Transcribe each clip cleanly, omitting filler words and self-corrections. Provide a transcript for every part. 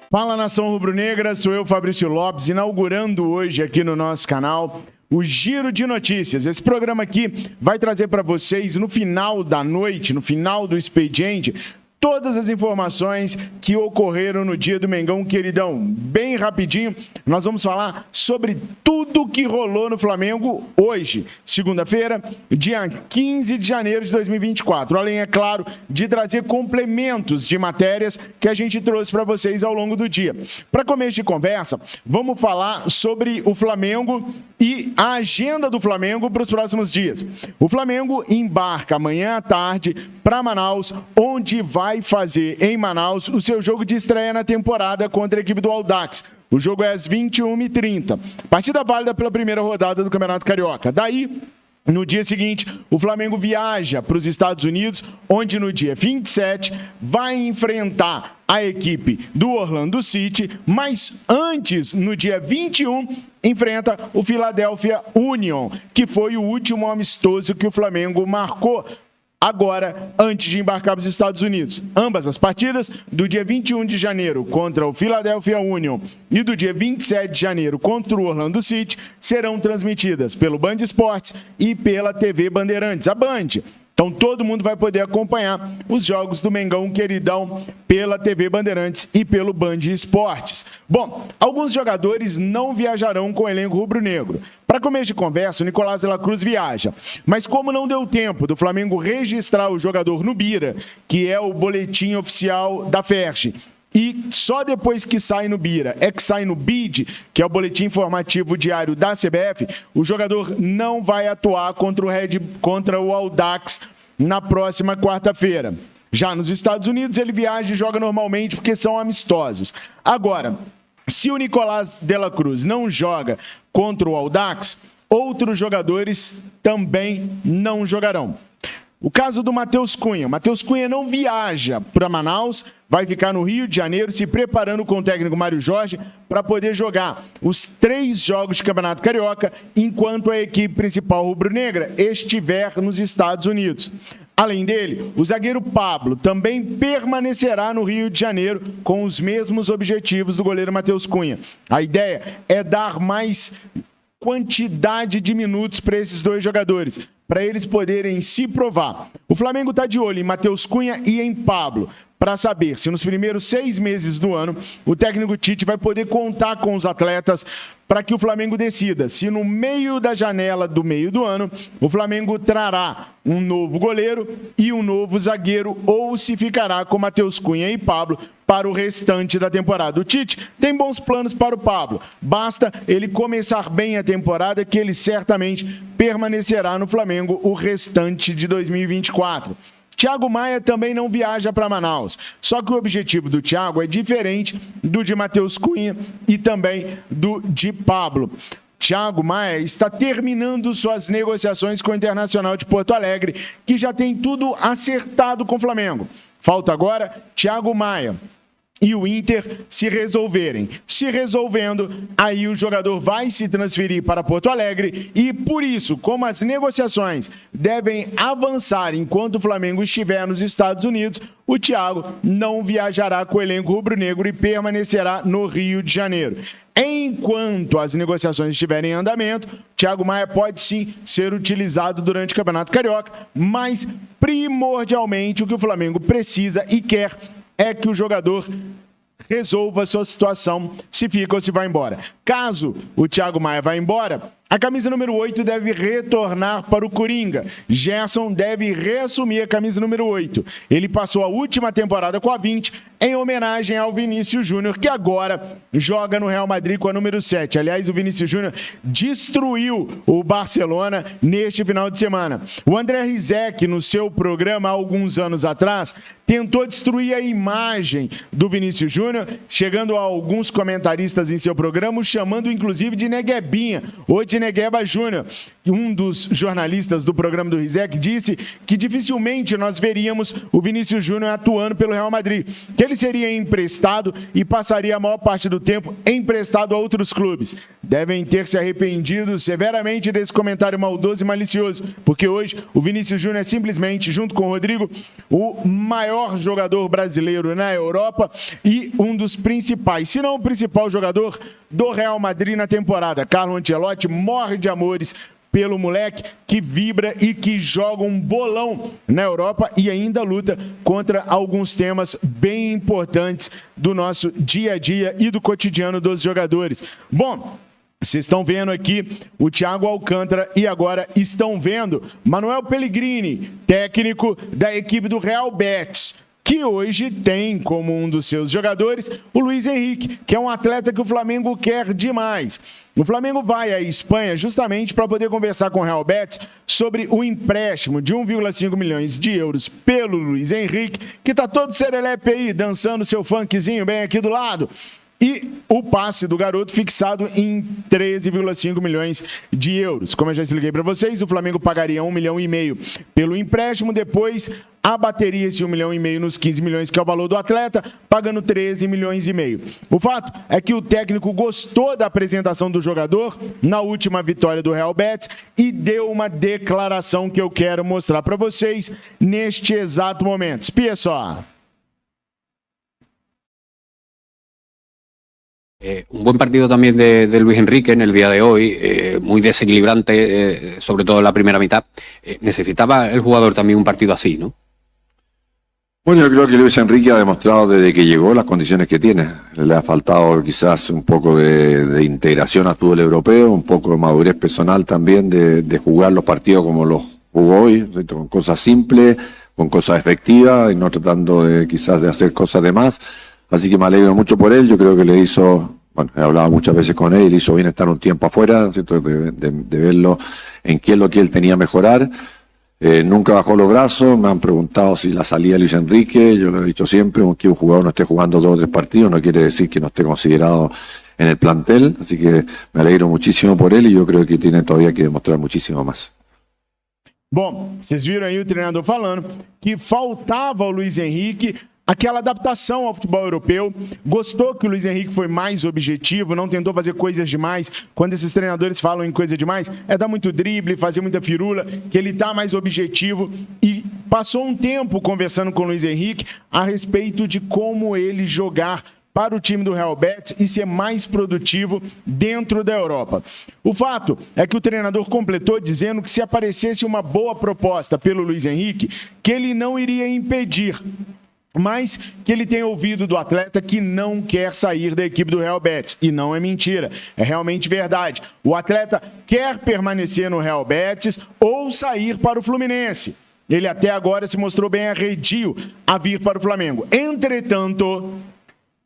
Fala, nação rubro-negra, sou eu, Fabrício Lopes, inaugurando hoje aqui no nosso canal o Giro de Notícias. Esse programa aqui vai trazer para vocês, no final da noite, no final do expediente, todas as informações que ocorreram no dia do Mengão Queridão. Bem rapidinho, nós vamos falar sobre tudo que rolou no Flamengo hoje, segunda-feira, dia 15 de janeiro de 2024. Além, é claro, de trazer complementos de matérias que a gente trouxe para vocês ao longo do dia. Para começo de conversa, vamos falar sobre o Flamengo e a agenda do Flamengo para os próximos dias. O Flamengo embarca amanhã à tarde para Manaus, onde vai fazer em Manaus o seu jogo de estreia na temporada contra a equipe do Audax. O jogo é às 21h30. Partida válida pela primeira rodada do Campeonato Carioca. Daí, no dia seguinte, o Flamengo viaja para os Estados Unidos, onde no dia 27 vai enfrentar a equipe do Orlando City, mas antes, no dia 21, enfrenta o Philadelphia Union, que foi o último amistoso que o Flamengo marcou agora, antes de embarcar para os Estados Unidos. Ambas as partidas, do dia 21 de janeiro contra o Philadelphia Union e do dia 27 de janeiro contra o Orlando City, serão transmitidas pelo Band Esportes e pela TV Bandeirantes, a Band. Então todo mundo vai poder acompanhar os jogos do Mengão Queridão pela TV Bandeirantes e pelo Band Esportes. Bom, alguns jogadores não viajarão com o elenco rubro-negro. Para começo de conversa, o Nicolás de la Cruz viaja. Mas como não deu tempo do Flamengo registrar o jogador no Bira, que é o boletim oficial da FERJ, e só depois que sai no Bira é que sai no BID, que é o boletim informativo diário da CBF, o jogador não vai atuar contra o Audax na próxima quarta-feira. Já nos Estados Unidos, ele viaja e joga normalmente porque são amistosos. Agora, se o Nicolás de la Cruz não joga contra o Audax, outros jogadores também não jogarão. O caso do Matheus Cunha. O Matheus Cunha não viaja para Manaus, vai ficar no Rio de Janeiro se preparando com o técnico Mário Jorge para poder jogar os 3 jogos de Campeonato Carioca enquanto a equipe principal rubro-negra estiver nos Estados Unidos. Além dele, o zagueiro Pablo também permanecerá no Rio de Janeiro com os mesmos objetivos do goleiro Matheus Cunha. A ideia é dar mais quantidade de minutos para esses 2 jogadores, para eles poderem se provar. O Flamengo está de olho em Matheus Cunha e em Pablo, para saber se nos primeiros 6 meses do ano o técnico Tite vai poder contar com os atletas para que o Flamengo decida se no meio da janela do meio do ano o Flamengo trará um novo goleiro e um novo zagueiro ou se ficará com Matheus Cunha e Pablo para o restante da temporada. O Tite tem bons planos para o Pablo. Basta ele começar bem a temporada que ele certamente permanecerá no Flamengo o restante de 2024. Thiago Maia também não viaja para Manaus. Só que o objetivo do Thiago é diferente do de Matheus Cunha e também do de Pablo. Thiago Maia está terminando suas negociações com o Internacional de Porto Alegre, que já tem tudo acertado com o Flamengo. Falta agora Thiago Maia e o Inter se resolverem. Se resolvendo, aí o jogador vai se transferir para Porto Alegre e, por isso, como as negociações devem avançar enquanto o Flamengo estiver nos Estados Unidos, o Thiago não viajará com o elenco rubro-negro e permanecerá no Rio de Janeiro. Enquanto as negociações estiverem em andamento, Thiago Maia pode sim ser utilizado durante o Campeonato Carioca, mas primordialmente o que o Flamengo precisa e quer é que o jogador resolva a sua situação, se fica ou se vai embora. Caso o Thiago Maia vá embora, a camisa número 8 deve retornar para o Coringa. Gerson deve reassumir a camisa número 8. Ele passou a última temporada com a 20 em homenagem ao Vinícius Júnior, que agora joga no Real Madrid com a número 7. Aliás, o Vinícius Júnior destruiu o Barcelona neste final de semana. O André Rizek, no seu programa há alguns anos atrás, tentou destruir a imagem do Vinícius Júnior, chegando a alguns comentaristas em seu programa, chamando inclusive de Neguebinha, ou de Negueba Júnior, um dos jornalistas do programa do Rizek, disse que dificilmente nós veríamos o Vinícius Júnior atuando pelo Real Madrid, que ele seria emprestado e passaria a maior parte do tempo emprestado a outros clubes. Devem ter se arrependido severamente desse comentário maldoso e malicioso, porque hoje o Vinícius Júnior é simplesmente, junto com o Rodrigo, o maior jogador brasileiro na Europa e um dos principais, se não o principal jogador do Real Madrid na temporada. Carlo Ancelotti morre de amores pelo moleque que vibra e que joga um bolão na Europa e ainda luta contra alguns temas bem importantes do nosso dia a dia e do cotidiano dos jogadores. Bom, vocês estão vendo aqui o Thiago Alcântara e agora estão vendo Manuel Pellegrini, técnico da equipe do Real Betis, que hoje tem como um dos seus jogadores o Luiz Henrique, que é um atleta que o Flamengo quer demais. O Flamengo vai à Espanha justamente para poder conversar com o Real Betis sobre o empréstimo de 1,5 milhões de euros pelo Luiz Henrique, que está todo serelepe aí, dançando seu funkzinho bem aqui do lado. E o passe do garoto fixado em 13,5 milhões de euros. Como eu já expliquei para vocês, o Flamengo pagaria 1,5 milhão pelo empréstimo, depois abateria esse 1,5 milhão nos 15 milhões, que é o valor do atleta, pagando 13,5 milhões. O fato é que o técnico gostou da apresentação do jogador na última vitória do Real Betis e deu uma declaração que eu quero mostrar para vocês neste exato momento. Espia só. Un buen partido también de Luis Enrique en el día de hoy, muy desequilibrante, sobre todo en la primera mitad. Necesitaba el jugador también un partido así, ¿no? Bueno, yo creo que Luis Enrique ha demostrado desde que llegó las condiciones que tiene. Le ha faltado quizás un poco de integración al fútbol europeo, un poco de madurez personal también de jugar los partidos como los jugó hoy, con cosas simples, con cosas efectivas y no tratando quizás de hacer cosas de más. Así que me alegro mucho por él. Yo creo que le hizo, bueno, he hablado muchas veces con él, le hizo bien estar un tiempo afuera, ¿cierto? De verlo en qué es lo que él tenía que mejorar. Nunca bajó los brazos. Me han preguntado si la salida de Luis Enrique. Yo lo he dicho siempre, que un jugador no esté jugando 2 o 3 partidos no quiere decir que no esté considerado en el plantel. Así que me alegro muchísimo por él y yo creo que tiene todavía que demostrar muchísimo más. Bom, vocês viram aí o treinador falando que faltava o Luiz Henrique aquela adaptação ao futebol europeu. Gostou que o Luiz Henrique foi mais objetivo, não tentou fazer coisas demais. Quando esses treinadores falam em coisa demais, é dar muito drible, fazer muita firula, que ele está mais objetivo. E passou um tempo conversando com o Luiz Henrique a respeito de como ele jogar para o time do Real Betis e ser mais produtivo dentro da Europa. O fato é que o treinador completou dizendo que se aparecesse uma boa proposta pelo Luiz Henrique, que ele não iria impedir, mas que ele tem ouvido do atleta que não quer sair da equipe do Real Betis. E não é mentira, é realmente verdade. O atleta quer permanecer no Real Betis ou sair para o Fluminense. Ele até agora se mostrou bem arredio a vir para o Flamengo. Entretanto,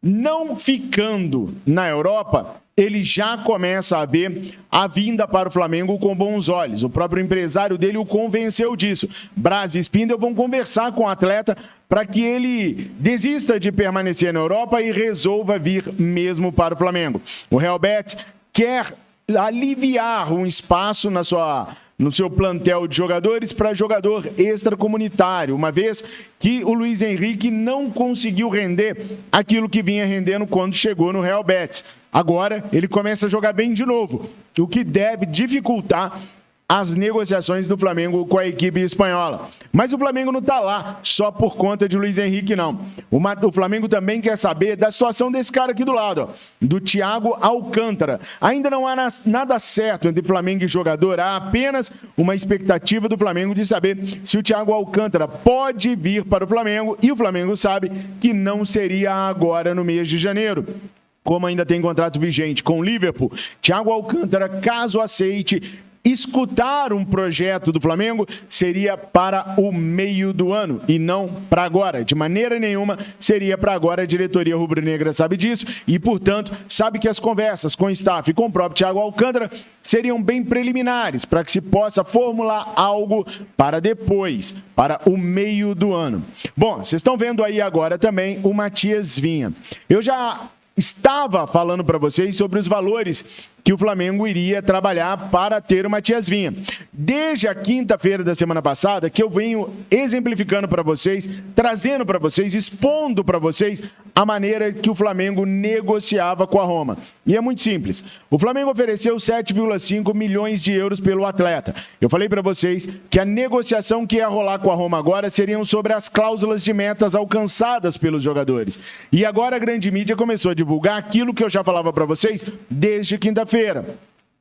não ficando na Europa, ele já começa a ver a vinda para o Flamengo com bons olhos. O próprio empresário dele o convenceu disso. Braz e Spindel vão conversar com o atleta para que ele desista de permanecer na Europa e resolva vir mesmo para o Flamengo. O Real Betis quer aliviar um espaço no seu plantel de jogadores para jogador extracomunitário, uma vez que o Luiz Henrique não conseguiu render aquilo que vinha rendendo quando chegou no Real Betis. Agora ele começa a jogar bem de novo, o que deve dificultar as negociações do Flamengo com a equipe espanhola. Mas o Flamengo não está lá só por conta de Luiz Henrique, não. O Flamengo também quer saber da situação desse cara aqui do lado, ó, do Thiago Alcântara. Ainda não há nada certo entre Flamengo e jogador, há apenas uma expectativa do Flamengo de saber se o Thiago Alcântara pode vir para o Flamengo, e o Flamengo sabe que não seria agora no mês de janeiro. Como ainda tem contrato vigente com o Liverpool, Thiago Alcântara, caso aceite escutar um projeto do Flamengo, seria para o meio do ano e não para agora. De maneira nenhuma seria para agora. A diretoria rubro-negra sabe disso e, portanto, sabe que as conversas com o staff e com o próprio Thiago Alcântara seriam bem preliminares para que se possa formular algo para depois, para o meio do ano. Bom, vocês estão vendo aí agora também o Matias Vinha. Eu já estava falando para vocês sobre os valores que o Flamengo iria trabalhar para ter o Matias Vinha. Desde a quinta-feira da semana passada, que eu venho exemplificando para vocês, trazendo para vocês, expondo para vocês a maneira que o Flamengo negociava com a Roma. E é muito simples. O Flamengo ofereceu 7,5 milhões de euros pelo atleta. Eu falei para vocês que a negociação que ia rolar com a Roma agora seriam sobre as cláusulas de metas alcançadas pelos jogadores. E agora a grande mídia começou a divulgar aquilo que eu já falava para vocês desde quinta-feira,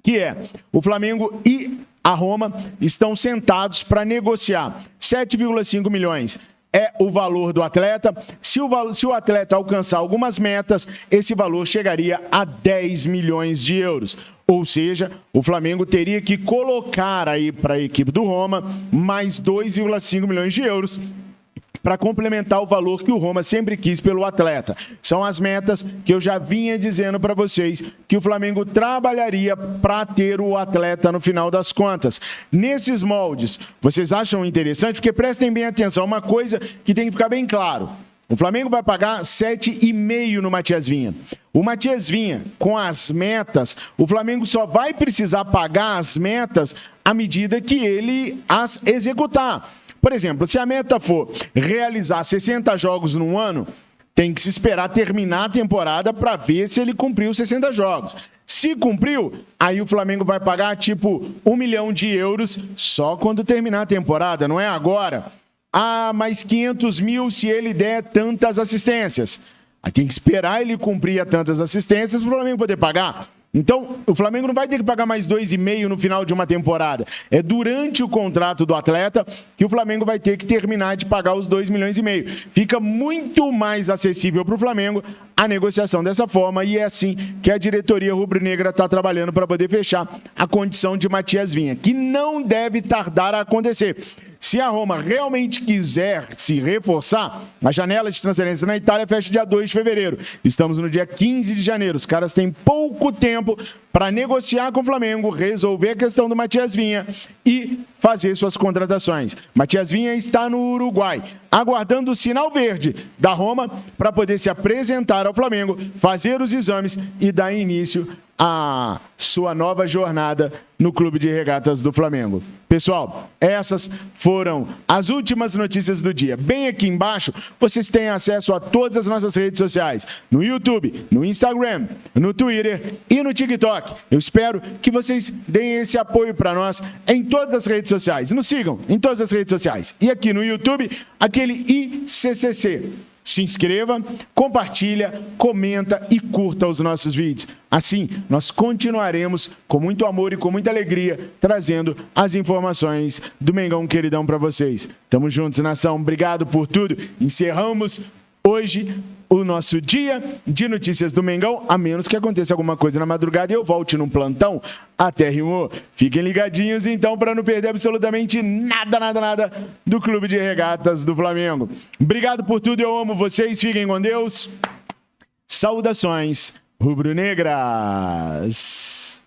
que é o Flamengo e a Roma estão sentados para negociar 7,5 milhões. É o valor do atleta. Se o atleta alcançar algumas metas, esse valor chegaria a 10 milhões de euros. Ou seja, o Flamengo teria que colocar aí para a equipe do Roma mais 2,5 milhões de euros para complementar o valor que o Roma sempre quis pelo atleta. São as metas que eu já vinha dizendo para vocês que o Flamengo trabalharia para ter o atleta no final das contas. Nesses moldes, vocês acham interessante? Porque prestem bem atenção, uma coisa que tem que ficar bem claro. O Flamengo vai pagar 7,5 no Matias Vinha. O Matias Vinha, com as metas, o Flamengo só vai precisar pagar as metas à medida que ele as executar. Por exemplo, se a meta for realizar 60 jogos num ano, tem que se esperar terminar a temporada para ver se ele cumpriu 60 jogos. Se cumpriu, aí o Flamengo vai pagar tipo 1 milhão de euros só quando terminar a temporada, não é agora. Ah, mais 500 mil se ele der tantas assistências. Aí tem que esperar ele cumprir tantas assistências para o Flamengo poder pagar. Então, o Flamengo não vai ter que pagar mais 2,5 no final de uma temporada. É durante o contrato do atleta que o Flamengo vai ter que terminar de pagar os 2,5 milhões. Fica muito mais acessível para o Flamengo a negociação dessa forma e é assim que a diretoria rubro-negra está trabalhando para poder fechar a condição de Matias Vinha, que não deve tardar a acontecer. Se a Roma realmente quiser se reforçar, a janela de transferência na Itália fecha dia 2 de fevereiro. Estamos no dia 15 de janeiro. Os caras têm pouco tempo para negociar com o Flamengo, resolver a questão do Matias Vinha e fazer suas contratações. Matias Vinha está no Uruguai, aguardando o sinal verde da Roma para poder se apresentar ao Flamengo, fazer os exames e dar início à sua nova jornada no Clube de Regatas do Flamengo. Pessoal, essas foram as últimas notícias do dia. Bem aqui embaixo, vocês têm acesso a todas as nossas redes sociais, no YouTube, no Instagram, no Twitter e no TikTok. Eu espero que vocês deem esse apoio para nós em todas as redes sociais. Nos sigam em todas as redes sociais. E aqui no YouTube, aquele ICCC. Se inscreva, compartilha, comenta e curta os nossos vídeos. Assim, nós continuaremos com muito amor e com muita alegria trazendo as informações do Mengão Queridão para vocês. Tamo juntos, nação. Obrigado por tudo. Encerramos hoje o nosso dia de notícias do Mengão, a menos que aconteça alguma coisa na madrugada e eu volte num plantão até rimou. Fiquem ligadinhos, então, para não perder absolutamente nada do Clube de Regatas do Flamengo. Obrigado por tudo, eu amo vocês, fiquem com Deus. Saudações rubro-negras.